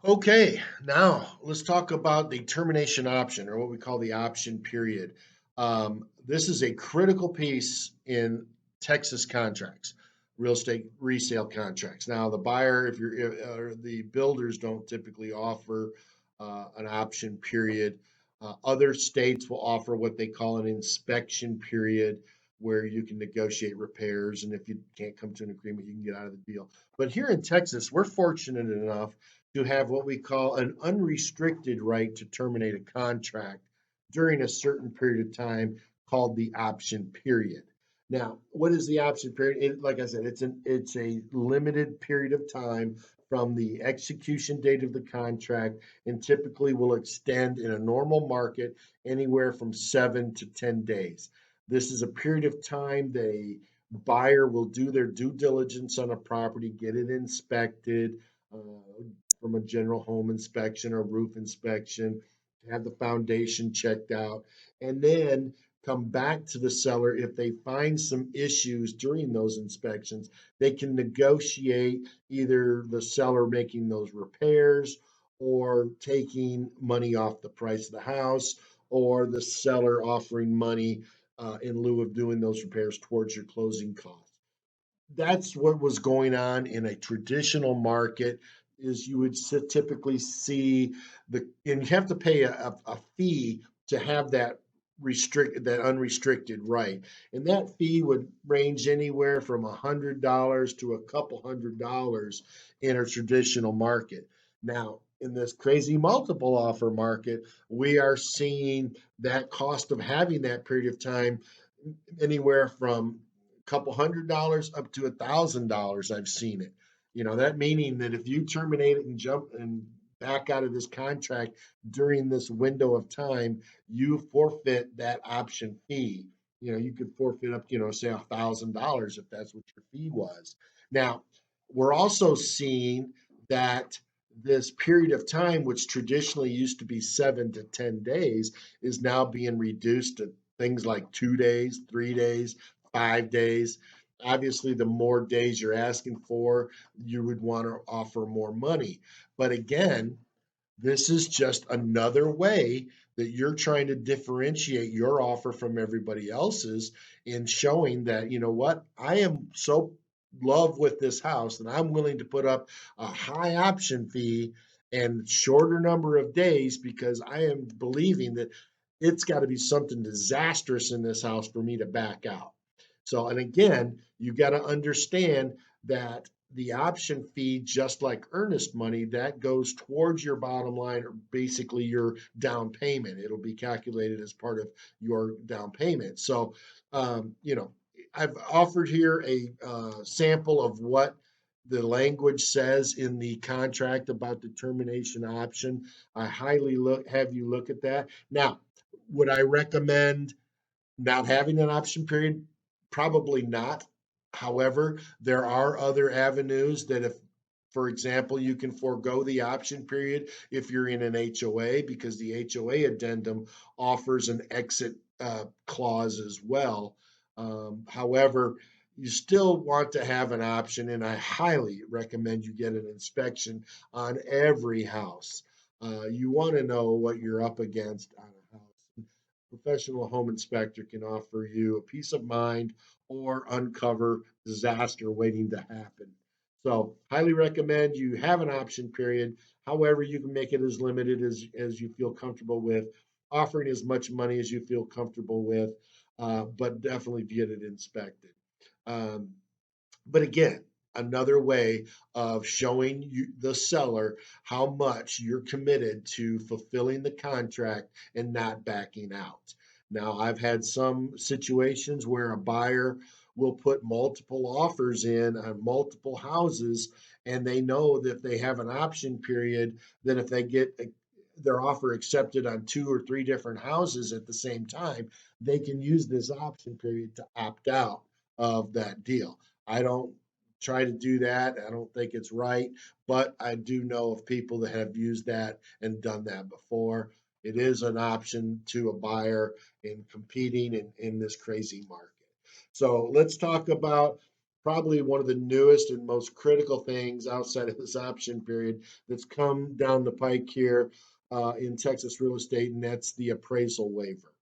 Okay, now let's talk about the termination option, or what we call the option period. This is a critical piece in Texas contracts, real estate resale contracts. Now, the buyer, if you're the builders, don't typically offer an option period. Other states will offer what they call an inspection period, where you can negotiate repairs, and if you can't come to an agreement, you can get out of the deal. But here in Texas, we're fortunate enough to have what we call an unrestricted right to terminate a contract during a certain period of time, called the option period. Now, what is the option period? Like I said, it's a limited period of time from the execution date of the contract, and typically will extend in a normal market anywhere from 7 to 10 days. This is a period of time the buyer will do their due diligence on a property, get it inspected, uh, from a general home inspection or roof inspection, have the foundation checked out, and then come back to the seller. If they find some issues during those inspections, they can negotiate either the seller making those repairs, or taking money off the price of the house, or the seller offering money in lieu of doing those repairs towards your closing costs. That's what was going on in a traditional market. Is you would typically see and you have to pay a fee to have that unrestricted right, and that fee would range anywhere from $100 to a couple $100 in a traditional market. Now, in this crazy multiple offer market, we are seeing that cost of having that period of time anywhere from a couple $100 up to $1,000. I've seen it. That meaning that if you terminate it and jump and back out of this contract during this window of time, you forfeit that option fee. You could forfeit up, say $1,000 if that's what your fee was. Now, we're also seeing that this period of time, which traditionally used to be 7 to 10 days, is now being reduced to things like 2 days, 3 days, 5 days. Obviously, the more days you're asking for, you would want to offer more money. But again, this is just another way that you're trying to differentiate your offer from everybody else's, in showing that, what, I am so love with this house that I'm willing to put up a high option fee and shorter number of days, because I am believing that it's got to be something disastrous in this house for me to back out. So, and again, you got to understand that the option fee, just like earnest money, that goes towards your bottom line, or basically your down payment. It'll be calculated as part of your down payment. So, I've offered here a sample of what the language says in the contract about the termination option. I highly have you look at that. Now, would I recommend not having an option period? Probably not. However, there are other avenues that, if, for example, you can forego the option period if you're in an HOA, because the HOA addendum offers an exit clause as well. However, you still want to have an option, and I highly recommend you get an inspection on every house. You want to know what you're up against on a house. Professional home inspector can offer you a peace of mind, or uncover disaster waiting to happen. So, highly recommend you have an option period. However, you can make it as limited as you feel comfortable with, offering as much money as you feel comfortable with, but definitely get it inspected. Um, but again, another way of showing the seller how much you're committed to fulfilling the contract and not backing out. Now, I've had some situations where a buyer will put multiple offers in on multiple houses, and they know that if they have an option period, that if they get their offer accepted on 2 or 3 different houses at the same time, they can use this option period to opt out of that deal. I don't try to do that. I don't think it's right, but I do know of people that have used that and done that before. It is an option to a buyer in competing in this crazy market. So let's talk about probably one of the newest and most critical things outside of this option period that's come down the pike here in Texas real estate, and that's the appraisal waiver.